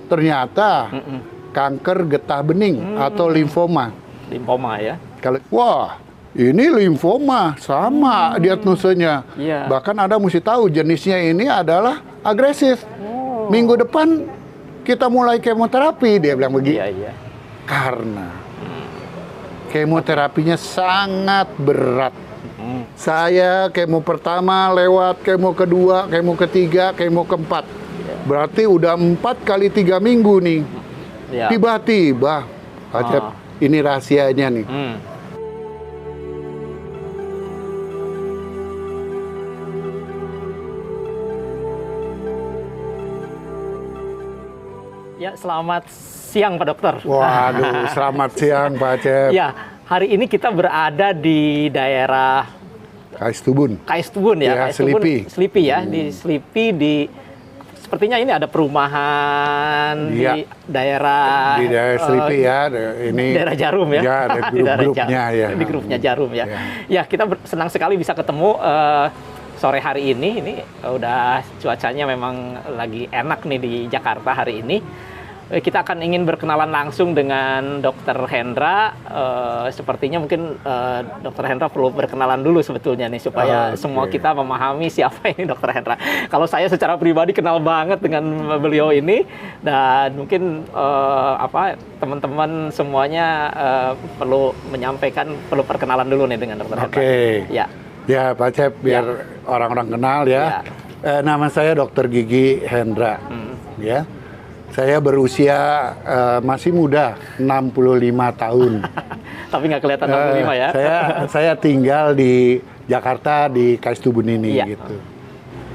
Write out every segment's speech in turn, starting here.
ternyata kanker getah bening atau limfoma. Limfoma ya. Kalau wah, ini limfoma sama diagnosenya. Iya. Bahkan Anda mesti tahu jenisnya ini adalah agresif. Minggu depan kita mulai kemoterapi, dia bilang begitu. Iya, iya. Karena kemoterapinya sangat berat. Saya kemo pertama lewat, kemo kedua, kemo ketiga, kemo keempat. Berarti udah 4 kali 3 minggu nih. Iya. Tiba-tiba, ini rahasianya nih. Ya, selamat siang Pak Dokter. Waduh, selamat siang Pak Acep. Ya, hari ini kita berada di daerah Kaistubun. Kaistubun ya, Kaistubun, Selipi. Selipi ya, di Selipi sepertinya ini ada perumahan ya. Di daerah Selipi ya, ini daerah Jarum ya. Ya, ada grup-grupnya ya. Di grupnya Jarum ya. Ya, kita senang sekali bisa ketemu sore hari ini udah cuacanya memang lagi enak nih di Jakarta hari ini. Kita akan ingin berkenalan langsung dengan Dr. Hendra. Sepertinya mungkin Dr. Hendra perlu berkenalan dulu sebetulnya nih supaya semua kita memahami siapa ini Dr. Hendra. Kalau saya secara pribadi kenal banget dengan beliau ini dan mungkin teman-teman semuanya perlu menyampaikan, perlu perkenalan dulu nih dengan Dr. Hendra. Ya. Ya, Pak Cep, biar orang-orang kenal ya. Nama saya Dr. Gigi Hendra. Ya. Saya berusia masih muda, 65 tahun. Tapi nggak kelihatan 65 ya? Saya tinggal di Jakarta, di Kaistubun ini gitu.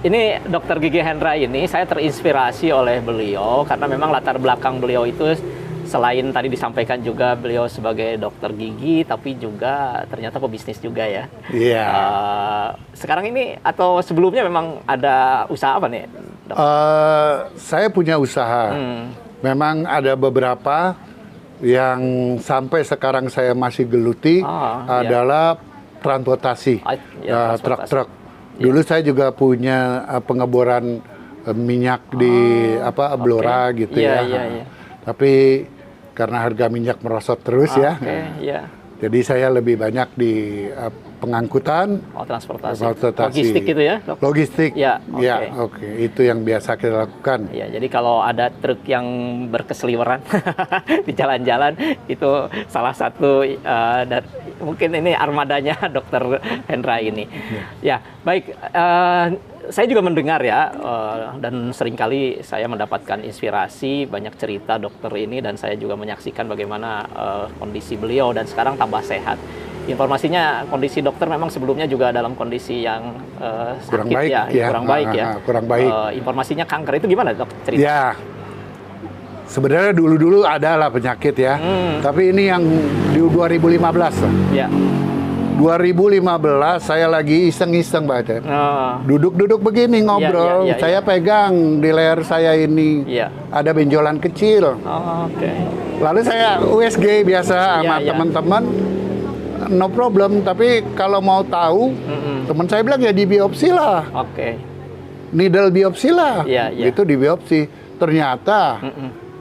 Ini Dr. Gigi Hendra ini, saya terinspirasi oleh beliau karena memang latar belakang beliau itu selain tadi disampaikan juga beliau sebagai dokter gigi, tapi juga ternyata pebisnis juga ya. Iya. Sekarang ini atau sebelumnya memang ada usaha apa nih? Saya punya usaha. Memang ada beberapa yang sampai sekarang saya masih geluti adalah transportasi, truk-truk. Dulu saya juga punya pengeboran minyak di Blora gitu ya. Tapi karena harga minyak merosot terus jadi saya lebih banyak di pengangkutan, transportasi. Logistik gitu ya? Logistik, ya, itu yang biasa kita lakukan. Ya, jadi kalau ada truk yang berkeseliweran di jalan-jalan, itu salah satu mungkin ini armadanya Dr. Hendra ini. Ya, baik. Saya juga mendengar ya, dan seringkali saya mendapatkan inspirasi, banyak cerita dokter ini, dan saya juga menyaksikan bagaimana kondisi beliau, dan sekarang tambah sehat. Informasinya kondisi dokter memang sebelumnya juga dalam kondisi yang kurang sakit baik, kurang baik ya. Kurang baik. Informasinya kanker itu gimana dok cerita? Ya, sebenarnya dulu adalah penyakit ya, tapi ini yang di 2015. Ya. 2015 saya lagi iseng-iseng baca. Duduk-duduk begini ngobrol, saya pegang di leher saya ini ada benjolan kecil. Lalu saya USG biasa sama teman-teman, no problem. Tapi kalau mau tahu, teman saya bilang ya di biopsi lah. Needle biopsi lah. Itu di biopsi. Ternyata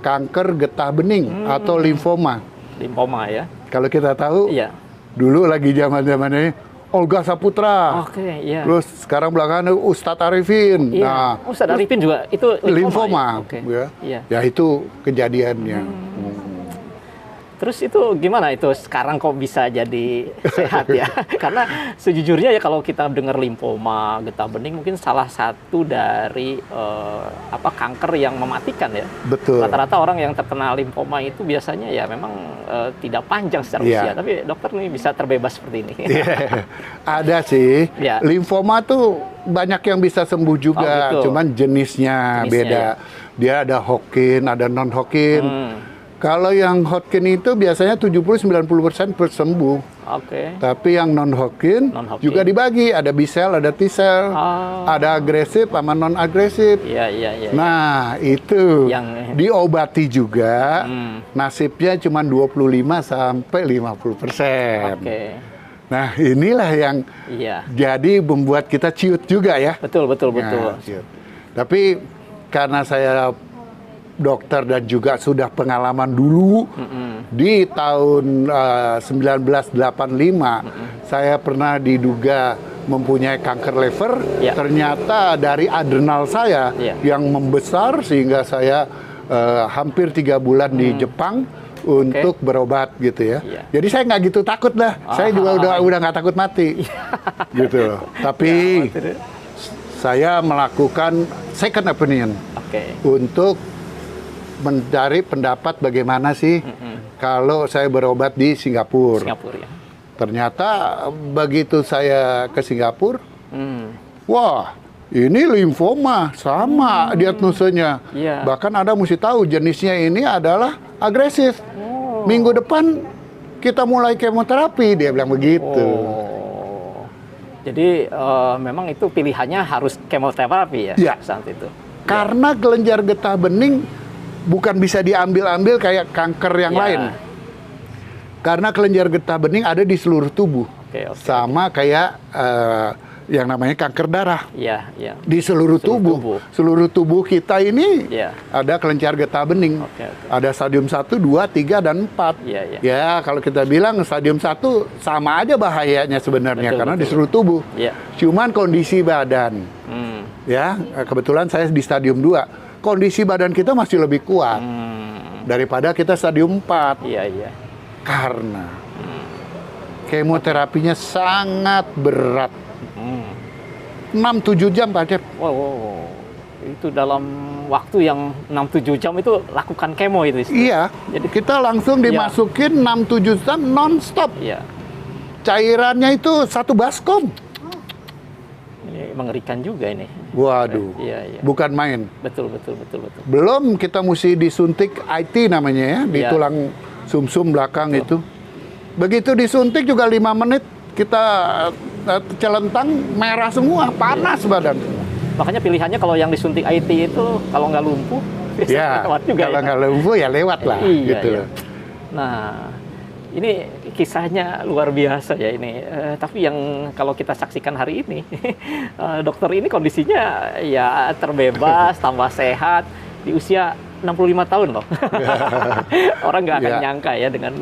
kanker getah bening atau limfoma. Limfoma ya. Kalau kita tahu. Dulu lagi zaman-zamannya Olga Saputra. Terus sekarang belakangan Ustadz Arifin. Nah, Ustadz Arifin juga itu limfoma. Ya itu kejadiannya. Terus itu gimana itu sekarang kok bisa jadi sehat ya? Karena sejujurnya ya kalau kita dengar limfoma, getah bening mungkin salah satu dari kanker yang mematikan ya. Betul. Rata-rata orang yang terkena limfoma itu biasanya ya memang tidak panjang secara usia, tapi dokter nih bisa terbebas seperti ini. Ada sih. Limfoma tuh banyak yang bisa sembuh juga, cuman jenisnya beda. Dia ada Hodgkin, ada non Hodgkin. Kalau yang Hodgkin itu biasanya 70-90% sembuh. Tapi yang non Hodgkin juga dibagi, ada B-cell, ada T-cell, ada agresif sama non agresif. Nah, itu yang diobati juga. Nasibnya cuma 25 sampai 50%. Nah, inilah yang jadi membuat kita ciut juga ya. Betul. Tapi karena saya dokter dan juga sudah pengalaman dulu. Di tahun 1985 saya pernah diduga mempunyai kanker liver. Ternyata dari adrenal saya yang membesar sehingga saya hampir 3 bulan di Jepang untuk berobat gitu ya. Jadi saya nggak gitu takut lah. Saya juga udah nggak takut mati gitu. Tapi saya melakukan second opinion untuk mencari pendapat bagaimana sih kalau saya berobat di Singapura. Ternyata begitu saya ke Singapura, wah ini limfoma sama diagnosenya. Bahkan Anda mesti tahu jenisnya ini adalah agresif. Minggu depan kita mulai kemoterapi, dia bilang begitu. Jadi memang itu pilihannya harus kemoterapi ya saat itu. Karena kelenjar getah bening bukan bisa diambil-ambil kayak kanker yang lain. Karena kelenjar getah bening ada di seluruh tubuh. Sama kayak yang namanya kanker darah. Di seluruh tubuh. Seluruh tubuh kita ini ada kelenjar getah bening. Ada stadium 1, 2, 3, dan 4. Ya, kalau kita bilang stadium 1 sama aja bahayanya sebenarnya karena di seluruh tubuh. Cuman kondisi badan. Ya, kebetulan saya di stadium 2. Kondisi badan kita masih lebih kuat daripada kita stadium 4. Karena kemoterapinya sangat berat. 6-7 jam Pak Cep. Wow. Itu dalam waktu yang 6-7 jam itu lakukan kemo itu. Iya. Jadi kita langsung dimasukin 6-7 jam non-stop. Cairannya itu 1 baskom. Ini mengerikan juga ini. Waduh. Bukan main. Betul. Belum kita mesti disuntik IT namanya ya, di tulang sumsum belakang itu. Begitu disuntik juga 5 menit kita celentang merah semua, panas badan. Makanya pilihannya kalau yang disuntik IT itu kalau nggak lumpuh, lewat juga. Kalau nggak lumpuh ya lewat lah. Gitu. Nah, ini kisahnya luar biasa ya ini. Tapi yang kalau kita saksikan hari ini, dokter ini kondisinya ya terbebas, tambah sehat di usia 65 tahun loh. Orang nggak akan nyangka ya dengan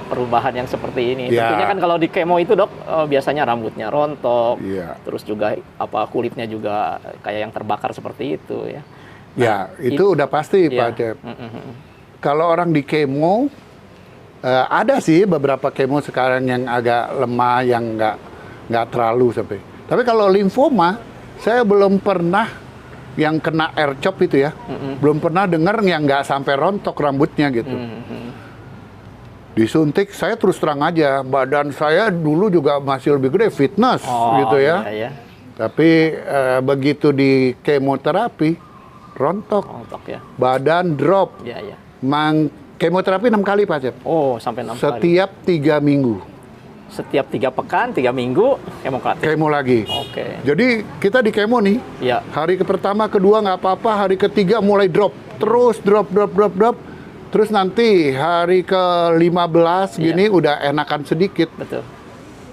perubahan yang seperti ini. Tentunya kan kalau di kemo itu dok, biasanya rambutnya rontok, terus juga kulitnya juga kayak yang terbakar seperti itu ya. Itu udah pasti Pak Cep. Kalau orang di kemo, ada sih beberapa kemo sekarang yang agak lemah, yang nggak terlalu sampai. Tapi kalau limfoma, saya belum pernah yang kena air chop itu ya, belum pernah dengar yang nggak sampai rontok rambutnya gitu. Disuntik, saya terus terang aja, badan saya dulu juga masih lebih gede, fitness gitu ya. Tapi begitu di kemoterapi, rontok ya. Badan drop. Kemoterapi 6 kali Pak Cep. Sampai 6 kali. Setiap 3 minggu. Setiap 3 pekan, 3 minggu, kemo lagi. Jadi kita di kemo nih. Hari pertama, kedua nggak apa-apa, hari ketiga mulai drop. Terus drop. Terus nanti hari ke-15 gini udah enakan sedikit. Betul.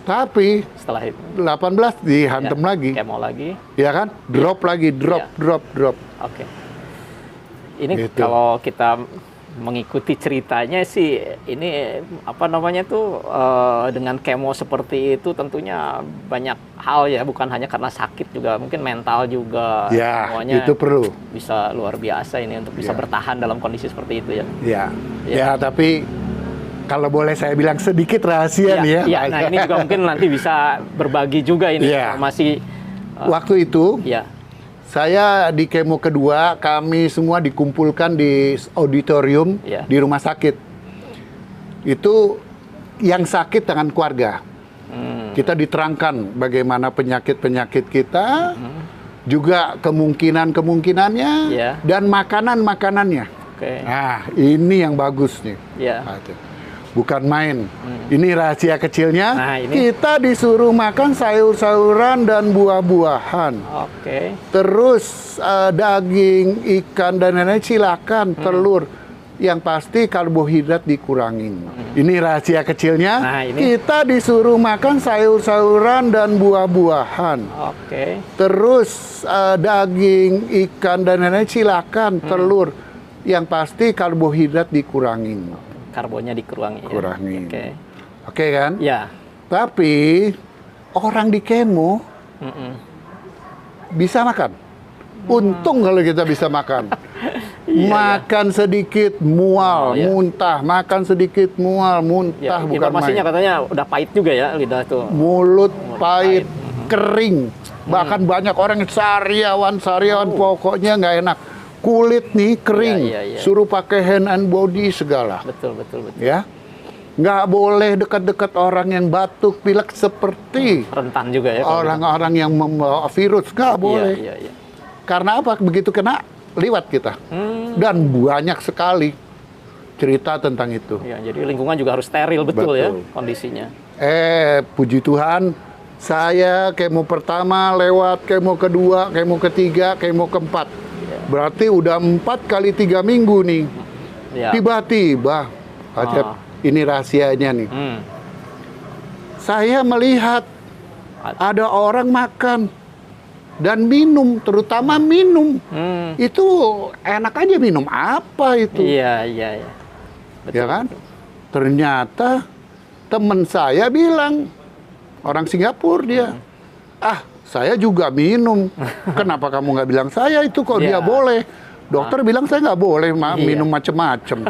Tapi setelah itu 18 dihantem lagi. Kemo lagi. Ya kan? Drop lagi, drop. Ini gitu. Kalau kita mengikuti ceritanya sih, ini dengan kemo seperti itu tentunya banyak hal ya, bukan hanya karena sakit, juga mungkin mental juga. Semuanya itu perlu. Bisa luar biasa ini untuk bisa bertahan dalam kondisi seperti itu ya. Tapi kalau boleh saya bilang sedikit rahasia nih ya. Nah ini juga mungkin nanti bisa berbagi juga ini informasi. Waktu itu. Saya di kemo kedua, kami semua dikumpulkan di auditorium di rumah sakit. Itu yang sakit dengan keluarga. Kita diterangkan bagaimana penyakit-penyakit kita, juga kemungkinan-kemungkinannya, dan makanan-makanannya. Nah, ini yang bagus nih. Bukan main. Ini rahasia kecilnya. Kita disuruh makan sayur-sayuran dan buah-buahan. Terus daging, ikan, dan lain-lain silakan. Telur. Yang pasti karbohidrat dikurangin. Ini rahasia kecilnya. Kita disuruh makan sayur-sayuran dan buah-buahan. Terus daging, ikan, dan lain-lain silakan. Telur. Yang pasti karbohidrat dikurangin. Karbonnya dikurangin. Kurangin. Oke. Oke kan? Ya. Tapi orang di kemo bisa makan. Untung kalau kita bisa makan. Makan sedikit mual, muntah. Makan sedikit mual, muntah. Ya, bukan informasinya main. katanya udah pahit juga ya lidah tuh. Mulut pahit, kering. Bahkan banyak orang yang sariawan, pokoknya nggak enak. Kulit nih kering, suruh pakai hand and body segala. Betul. Ya, nggak boleh dekat-dekat orang yang batuk, pilek seperti rentan juga ya. orang-orang yang membawa virus, nggak boleh. Iya. Karena apa? Begitu kena, liwat kita. Dan banyak sekali cerita tentang itu. Ya, jadi lingkungan juga harus steril betul ya kondisinya. Puji Tuhan, saya kemo pertama lewat, kemo kedua, kemo ketiga, kemo keempat. Berarti udah 4 kali 3 minggu nih. Ya. Tiba-tiba, ini rahasianya nih. Saya melihat ada orang makan dan minum, terutama minum. Itu enak aja minum apa itu? Iya. Betul, ya kan? Ternyata teman saya bilang, orang Singapura dia, saya juga minum. Kenapa kamu nggak bilang saya itu kok dia boleh? Dokter bilang saya nggak boleh minum macem-macem.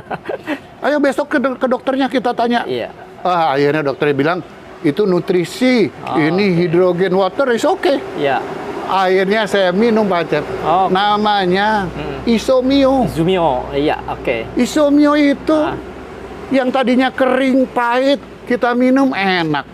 Ayo besok ke dokternya kita tanya. Akhirnya dokternya bilang, itu nutrisi, ini hidrogen water is okay. Akhirnya saya minum Pak Acep. Namanya Isomio. Isomio itu yang tadinya kering, pahit, kita minum enak.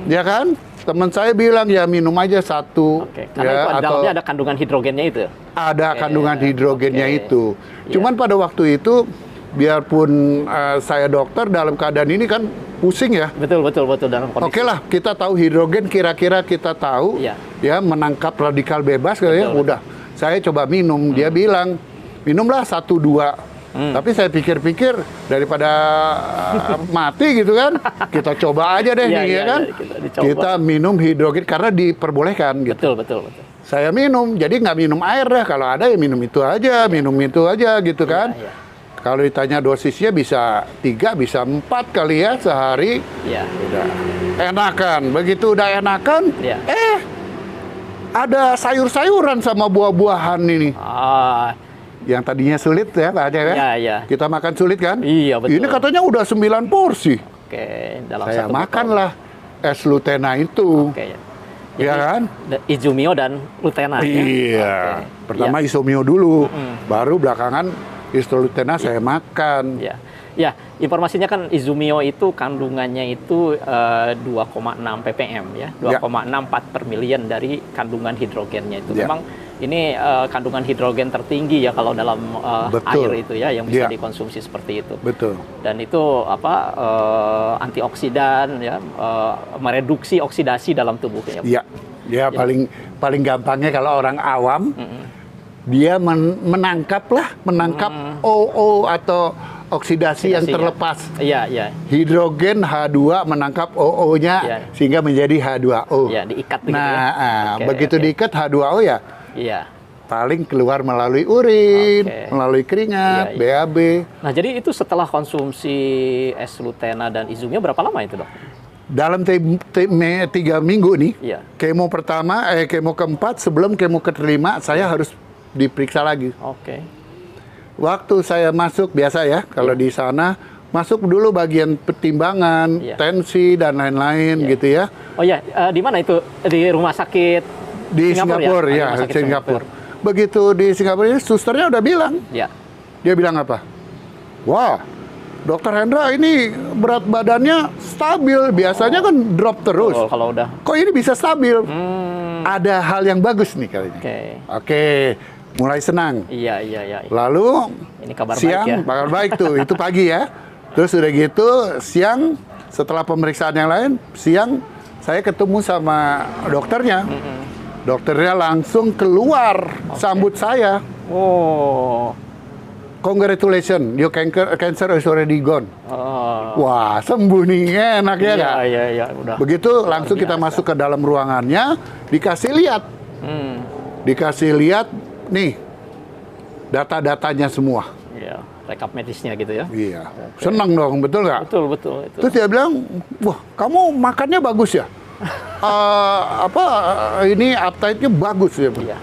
Ya kan? Teman saya bilang ya minum aja satu. Karena dalamnya ada kandungan hidrogennya itu. Ada kandungan hidrogennya itu. Cuman pada waktu itu, biarpun saya dokter dalam keadaan ini kan pusing ya. Betul dalam kondisi. Oke lah, kita tahu hidrogen, kira-kira kita tahu ya menangkap radikal bebas kayaknya udah. Saya coba minum, dia bilang minumlah 1-2. Tapi saya pikir-pikir daripada mati gitu kan, kita coba aja deh nih ya kan. Kita minum hidrogen karena diperbolehkan gitu. Betul. Saya minum, jadi nggak minum air dah. Kalau ada ya minum itu aja gitu kan. Kalau ditanya dosisnya bisa 3, bisa 4 kali ya sehari. Udah enakan. Begitu udah enakan, ada sayur-sayuran sama buah-buahan ini. Yang tadinya sulit ya Pak Acep ya. Kita makan sulit kan? Iya, betul. Ini katanya udah 9 porsi. Dalam saya satu makanlah es Lutena itu. Jadi, ya kan? Izumio dan Lutena. Iya. Pertama Isomio dulu, baru belakangan Lutena saya makan. Ya, informasinya kan Izumio itu kandungannya itu 2,6 ppm ya, 2,6 part per million dari kandungan hidrogennya itu. Memang ini kandungan hidrogen tertinggi ya kalau dalam air itu ya yang bisa dikonsumsi seperti itu. Betul. Dan itu antioksidan ya, mereduksi oksidasi dalam tubuhnya. Ya. Paling gampangnya kalau orang awam dia menangkap OO atau oksidasi yang terlepas. Hidrogen H2 menangkap OO-nya sehingga menjadi H2O. Diikat gitu. Begitu diikat H2O paling keluar melalui urin, melalui keringat, BAB. Nah, jadi itu setelah konsumsi es Lutena dan Izumio berapa lama itu, Dok? Dalam 3 minggu nih, kemo pertama, kemo keempat, sebelum kemo kelima, saya harus diperiksa lagi. Waktu saya masuk, biasa ya, kalau di sana, masuk dulu bagian pertimbangan, tensi, dan lain-lain gitu ya. Di mana itu? Di rumah sakit di Singapura ya? Singapura. Begitu di Singapura ini, susternya udah bilang. Dia bilang apa? Wah, Dokter Hendra ini berat badannya stabil, biasanya kan drop terus. Kalau udah. Kok ini bisa stabil? Ada hal yang bagus nih kali ini. Oke. Mulai senang. Iya. Lalu ini kabar siang, kabar baik tuh, itu pagi ya. Terus udah gitu, siang setelah pemeriksaan yang lain, siang saya ketemu sama dokternya. Dokternya langsung keluar sambut saya. Congratulations, your cancer is already gone. Wah, sembuh nih, enak ya nggak? Iya, udah. Begitu langsung kita masuk ke dalam ruangannya, dikasih lihat. Dikasih lihat, nih, data-datanya semua. rekap medisnya gitu ya. Iya. Senang dong, betul nggak? Betul, betul. Itu. Terus dia bilang, wah kamu makannya bagus ya? Ini appetite-nya bagus ya. Iya.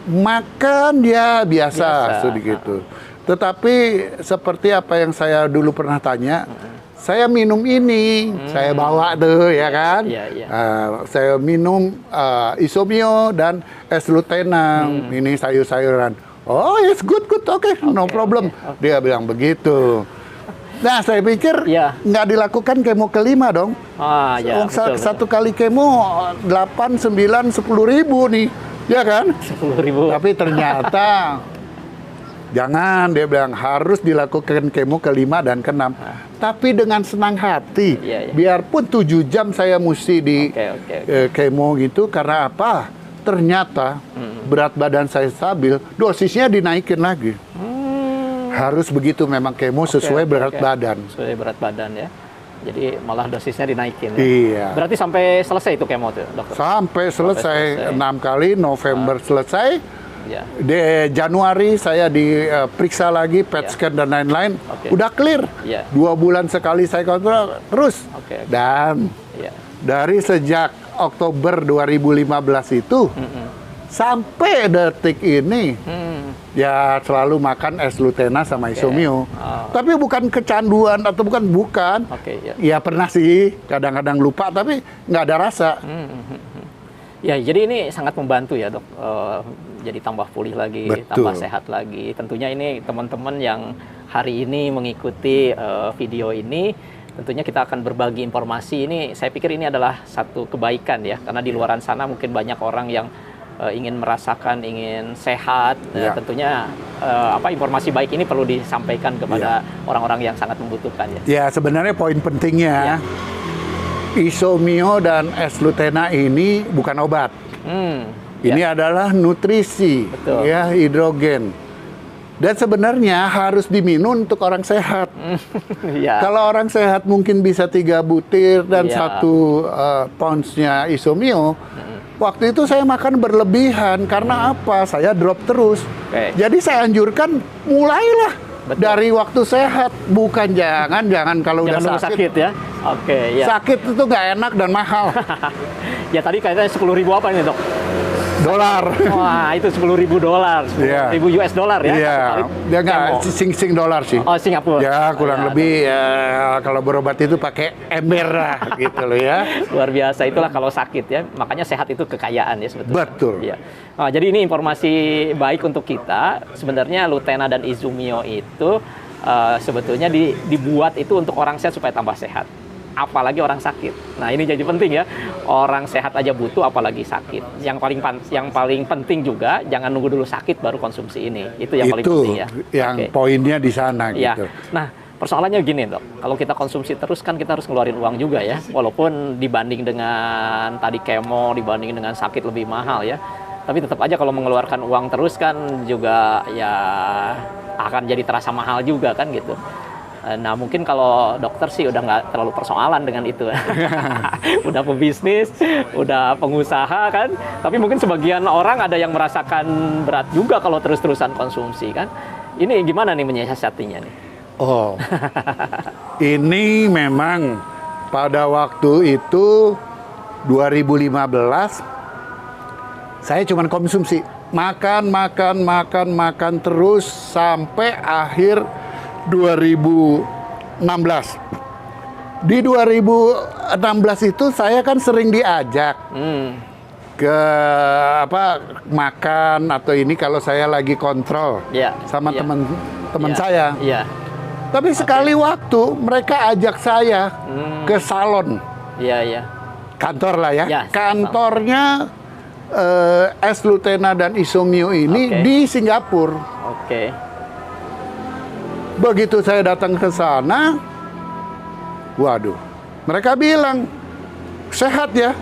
Makan dia biasa sedikit. Tetapi seperti apa yang saya dulu pernah tanya, saya minum ini, saya bawa tuh ya kan. Iya. Saya minum Isomio dan S-Lutena, ini sayur-sayuran. Oh, it's good, oke, no problem. Okay. Dia bilang begitu. Nah, saya pikir Iya. nggak dilakukan kemo kelima dong. Ya, betul. Satu kali kemo 8, 9, 10 ribu nih, ya kan? 10.000. Tapi ternyata jangan, dia bilang harus dilakukan kemo ke-5 dan ke-6. Tapi dengan senang hati. Iya. Biarpun 7 jam saya mesti di Oke. kemo gitu, karena apa? Ternyata berat badan saya stabil, dosisnya dinaikin lagi. Harus begitu memang kemo sesuai berat badan. Sesuai berat badan ya. Jadi malah dosisnya dinaikin ya. Iya. Berarti sampai selesai itu kemo tuh, dokter? Sampai selesai 6 kali, November selesai. Ya. Di Januari saya diperiksa lagi, PET scan dan lain-lain. Udah clear. Ya. 2 bulan sekali saya kontrol terus. Oke. Dan dari sejak Oktober 2015 itu sampai detik ini ya selalu makan S-Lutena sama Isomio. Tapi bukan kecanduan atau bukan. Ya pernah sih, kadang-kadang lupa tapi nggak ada rasa. Ya, jadi ini sangat membantu ya, Dok. Jadi tambah pulih lagi, tambah sehat lagi. Tentunya ini teman-teman yang hari ini mengikuti video ini, tentunya kita akan berbagi informasi ini. Saya pikir ini adalah satu kebaikan ya, karena di luaran sana mungkin banyak orang yang ingin merasakan, ingin sehat. Tentunya informasi baik ini perlu disampaikan kepada orang-orang yang sangat membutuhkan ya. Ya, sebenarnya poin pentingnya Isomio dan S-Lutena ini bukan obat. Ini adalah nutrisi, ya, hidrogen. Dan sebenarnya harus diminum untuk orang sehat. Kalau orang sehat mungkin bisa 3 butir dan 1 pounds-nya Isomio. Waktu itu saya makan berlebihan karena apa? Saya drop terus. Jadi saya anjurkan mulailah dari waktu sehat, bukan jangan kalau udah sakit ya. Sakit itu nggak enak dan mahal. Ya tadi kayaknya 10.000 apa ini, Dok? Dolar. Wah, itu $10.000. $10.000 US dollar ya. Iya. Dia nggak sing dolar sih. Oh, Singapura. Ya, kurang lebih ya, kalau berobat itu pakai ember lah gitu loh ya. Luar biasa, itulah kalau sakit ya. Makanya sehat itu kekayaan ya sebetulnya. Betul. Ya. Nah, jadi ini informasi baik untuk kita. Sebenarnya Lutena dan Isomio itu sebetulnya dibuat itu untuk orang sehat supaya tambah sehat. Apalagi orang sakit. Nah, ini jadi penting ya. Orang sehat aja butuh, apalagi sakit. Yang paling penting juga jangan nunggu dulu sakit baru konsumsi ini. Itu yang paling penting ya. Yang poinnya di sana gitu. Nah, persoalannya gini, Dok. Kalau kita konsumsi terus kan kita harus ngeluarin uang juga ya. Walaupun dibanding dengan tadi kemo, dibanding dengan sakit lebih mahal ya. Tapi tetap aja kalau mengeluarkan uang terus kan juga ya akan jadi terasa mahal juga kan gitu. Nah, mungkin kalau dokter sih udah nggak terlalu persoalan dengan itu. Udah pebisnis, udah pengusaha kan. Tapi mungkin sebagian orang ada yang merasakan berat juga kalau terus-terusan konsumsi kan. Ini gimana nih menyiasatinya nih? Oh, ini memang pada waktu itu 2015 saya cuma konsumsi. Makan terus sampai akhir 2016. Di 2016 itu saya kan sering diajak ke makan atau ini kalau saya lagi kontrol sama teman saya. Tapi sekali waktu mereka ajak saya ke salon. Kantor lah ya. Kantornya S-Lutena dan Isomio ini di Singapura. Begitu saya datang ke sana, waduh, mereka bilang, sehat ya.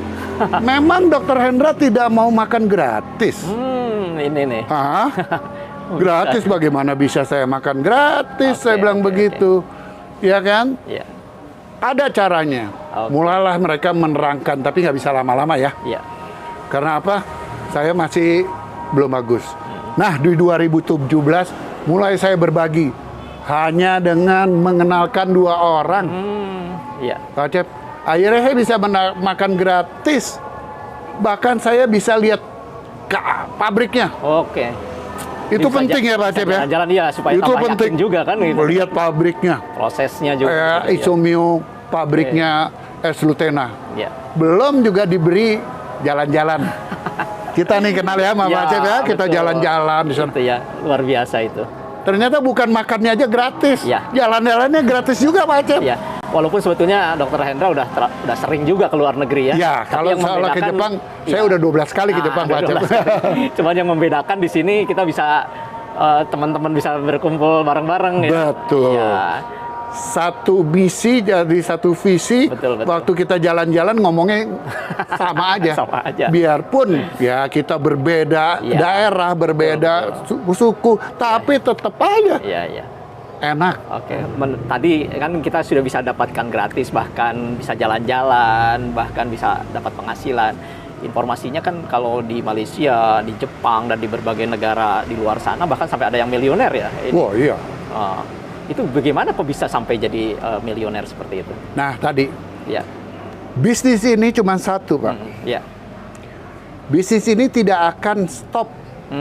Memang Dokter Hendra tidak mau makan gratis. Ini nih. Gratis bagaimana bisa saya makan gratis? Saya bilang begitu. Ya kan? Ada caranya. Mulailah mereka menerangkan, tapi nggak bisa lama-lama ya. Karena apa? Saya masih belum bagus. Nah, di 2017 mulai saya berbagi hanya dengan mengenalkan 2 orang. Iya. Pak Cep, akhirnya saya bisa makan gratis. Bahkan saya bisa lihat ke pabriknya. Oke. Itu penting ya Pak Cep ya. Jalan ya supaya itu tambah penting yakin juga kan gitu. Lihat pabriknya. Prosesnya juga. Isomio pabriknya Es Lutena. Ya. Belum juga diberi jalan-jalan. Kita nih kenal ya sama Pak Cep ya. Kita jalan-jalan di sana. Itu ya, luar biasa itu. Ternyata bukan makannya aja gratis. Ya. Jalan-jalannya gratis juga Pak Cep. Ya. Walaupun sebetulnya Dokter Hendra udah sering juga ke luar negeri ya. Ya, kalau soal ke Jepang, saya udah 12 kali ke Jepang Pak Cep. Cuman yang membedakan di sini kita bisa teman-teman bisa berkumpul bareng-bareng ya. Betul. Ya. Satu misi jadi satu visi. Betul. Waktu kita jalan-jalan ngomongnya sama aja. Sama aja. Biarpun ya kita berbeda daerah, berbeda suku, tapi tetap aja. Iya. Enak. Oke. Tadi kan kita sudah bisa dapatkan gratis, bahkan bisa jalan-jalan, bahkan bisa dapat penghasilan. Informasinya kan kalau di Malaysia, di Jepang, dan di berbagai negara di luar sana bahkan sampai ada yang miliuner ya. Wah, iya. Itu bagaimana kok bisa sampai jadi miliuner seperti itu? Nah, tadi. Ya. Bisnis ini cuma satu, Pak. Ya. Bisnis ini tidak akan stop,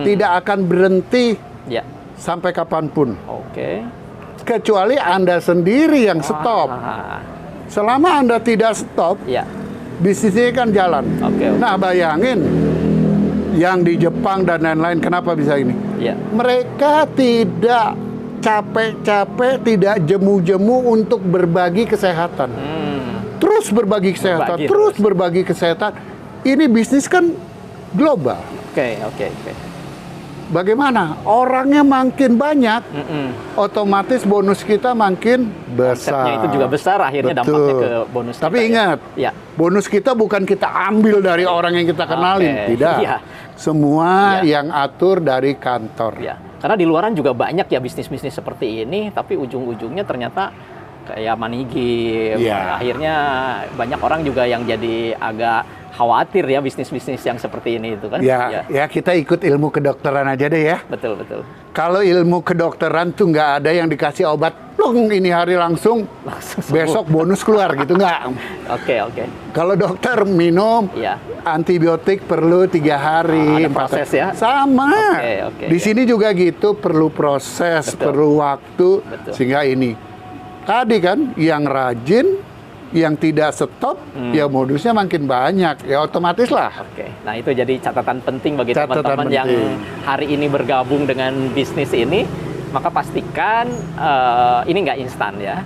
tidak akan berhenti sampai kapanpun. Oke. Kecuali Anda sendiri yang stop. Selama Anda tidak stop, bisnisnya kan jalan. Nah, bayangin yang di Jepang dan lain-lain, kenapa bisa ini? Mereka tidak capek-capek, tidak jemu-jemu untuk berbagi kesehatan. Terus berbagi kesehatan, terus berbagi kesehatan. Ini bisnis kan global. Oke. Bagaimana? Orangnya makin banyak, otomatis bonus kita makin besar. Konsepnya itu juga besar, akhirnya dampaknya ke bonus kita. Tapi ingat, bonus kita bukan kita ambil dari orang yang kita kenalin. Tidak. Semua yang atur dari kantor. Karena di luaran juga banyak ya bisnis-bisnis seperti ini, tapi ujung-ujungnya ternyata kayak money game. Akhirnya banyak orang juga yang jadi agak khawatir ya bisnis-bisnis yang seperti ini itu kan. Ya kita ikut ilmu kedokteran aja deh ya. Betul. Kalau ilmu kedokteran tuh nggak ada yang dikasih obat, plung ini hari langsung besok bonus keluar gitu, nggak. Oke. Kalau dokter minum antibiotik perlu 3 hari. Ada proses ya? Sama. Di sini juga gitu, perlu proses, perlu waktu, sehingga ini. Tadi kan yang rajin, yang tidak stop, ya modusnya makin banyak, ya otomatis lah. Nah itu jadi catatan penting bagi teman-teman yang hari ini bergabung dengan bisnis ini, maka pastikan ini nggak instan ya,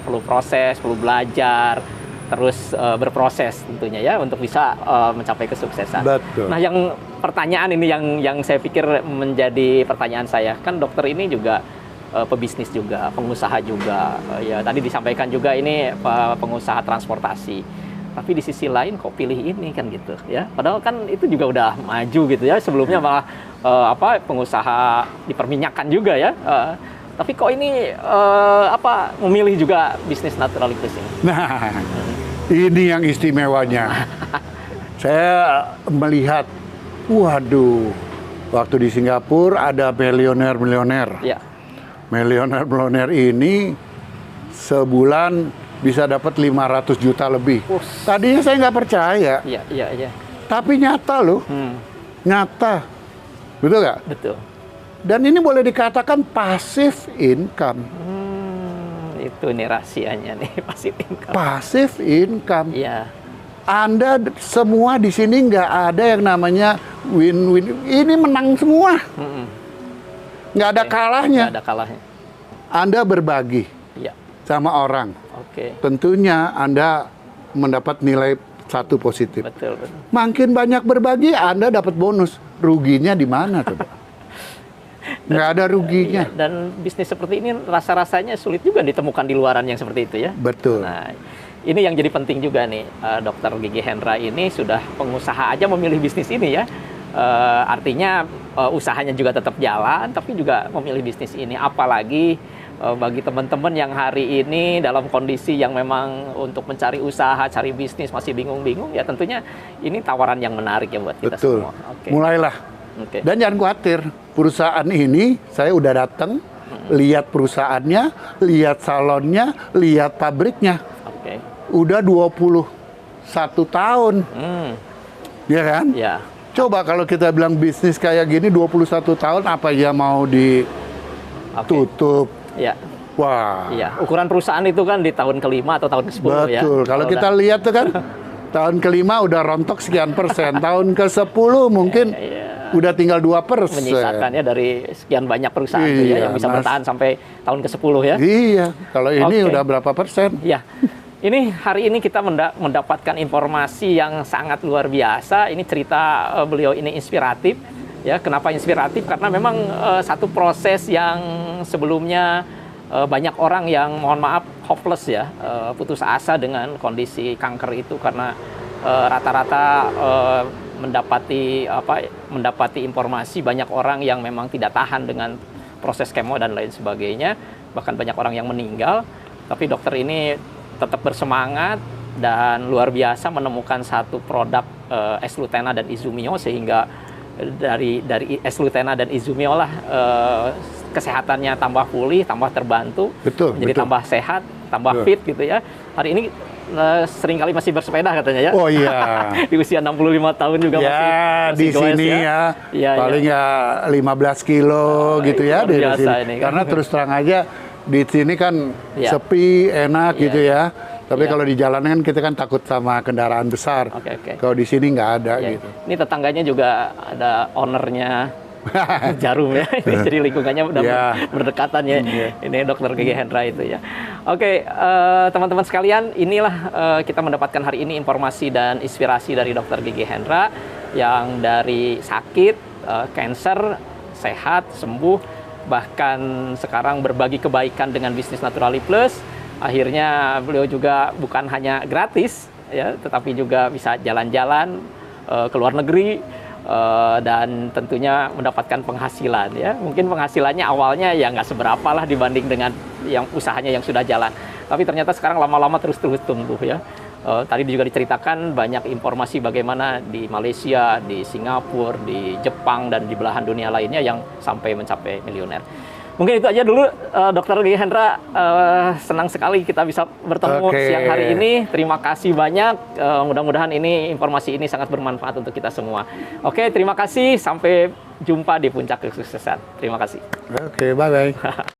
perlu proses, perlu belajar, terus berproses tentunya ya untuk bisa mencapai kesuksesan. Betul. Nah yang pertanyaan ini yang saya pikir menjadi pertanyaan saya, kan dokter ini juga pebisnis juga, pengusaha juga. Ya tadi disampaikan juga ini pengusaha transportasi. Tapi di sisi lain kok pilih ini kan gitu ya. Padahal kan itu juga udah maju gitu ya. Sebelumnya malah pengusaha di perminyakan juga ya. Tapi kok ini memilih juga bisnis naturalitas ini? Nah, ini yang istimewanya. Saya melihat, waduh, waktu di Singapura ada milioner. Milioner ini sebulan bisa dapat 500 juta lebih. Tadinya saya nggak percaya. Iya. Tapi nyata loh. Nyata. Betul nggak? Betul. Dan ini boleh dikatakan passive income. Itu nih rahasianya nih, passive income. Passive income. Iya. Anda semua di sini nggak ada yang namanya win-win. Ini menang semua. Nggak ada kalahnya. Nggak ada kalahnya. Anda berbagi sama orang. Tentunya Anda mendapat nilai 1 positif. Betul. Makin banyak berbagi, Anda dapat bonus. Ruginya di mana coba? Nggak ada ruginya. Dan bisnis seperti ini rasa-rasanya sulit juga ditemukan di luaran yang seperti itu ya. Betul. Nah, ini yang jadi penting juga nih. Dr. Gigi Hendra ini sudah pengusaha aja memilih bisnis ini ya. Artinya usahanya juga tetap jalan, tapi juga memilih bisnis ini. Apalagi bagi teman-teman yang hari ini dalam kondisi yang memang untuk mencari usaha, cari bisnis masih bingung-bingung, ya tentunya ini tawaran yang menarik ya buat kita semua. Mulailah. Dan jangan khawatir, perusahaan ini saya udah datang, lihat perusahaannya, lihat salonnya, lihat pabriknya. Oke. Udah 21 tahun. Ya kan? Ya. Coba kalau kita bilang bisnis kayak gini 21 tahun apa ya mau ditutup? Ya. Wah. Iya, ukuran perusahaan itu kan di tahun ke-5 atau tahun ke-10 ya. Betul. Kalau kita lihat tuh kan tahun ke-5 udah rontok sekian persen, tahun ke-10 mungkin udah tinggal 2%. Menyisakannya dari sekian banyak perusahaan tuh ya, yang bisa bertahan sampai tahun ke-10 ya. Iya, kalau ini udah berapa persen? Iya. Ini hari ini kita mendapatkan informasi yang sangat luar biasa. Ini cerita beliau ini inspiratif. Ya, kenapa inspiratif? Karena memang satu proses yang sebelumnya banyak orang yang mohon maaf hopeless ya, putus asa dengan kondisi kanker itu karena rata-rata mendapati informasi banyak orang yang memang tidak tahan dengan proses kemo dan lain sebagainya, bahkan banyak orang yang meninggal. Tapi dokter ini tetap bersemangat dan luar biasa menemukan satu produk S-Lutena dan Izumio, sehingga dari S-Lutena dan Izumio lah kesehatannya tambah pulih, tambah terbantu, menjadi tambah sehat, tambah fit gitu ya. Hari ini seringkali masih bersepeda katanya ya. Oh iya. Di usia 65 tahun juga masih di sini ya. Paling ya 15 kilo gitu ya di sini. Karena terus terang aja di sini kan sepi, enak gitu ya. Tapi kalau di jalanan kan kita kan takut sama kendaraan besar. Kalau di sini nggak ada gitu. Ini tetangganya juga ada ownernya Jarum ya, jadi lingkungannya udah berdekatan ya. Ini Dokter Gigi Hendra itu ya. Oke, teman-teman sekalian, inilah kita mendapatkan hari ini informasi dan inspirasi dari Dokter Gigi Hendra yang dari sakit, cancer, sehat, sembuh, bahkan sekarang berbagi kebaikan dengan bisnis Naturali Plus. Akhirnya beliau juga bukan hanya gratis ya, tetapi juga bisa jalan-jalan ke luar negeri. Dan tentunya mendapatkan penghasilan ya. Mungkin penghasilannya awalnya ya nggak seberapa lah dibanding dengan yang usahanya yang sudah jalan. Tapi ternyata sekarang lama-lama terus tumbuh ya. Tadi juga diceritakan banyak informasi bagaimana di Malaysia, di Singapura, di Jepang, dan di belahan dunia lainnya yang sampai mencapai miliuner. Mungkin itu aja dulu, Dokter Gigi Hendra. Senang sekali kita bisa bertemu siang hari ini. Terima kasih banyak. Mudah-mudahan informasi ini sangat bermanfaat untuk kita semua. Oke, terima kasih. Sampai jumpa di puncak kesuksesan. Terima kasih. Oke, bye-bye.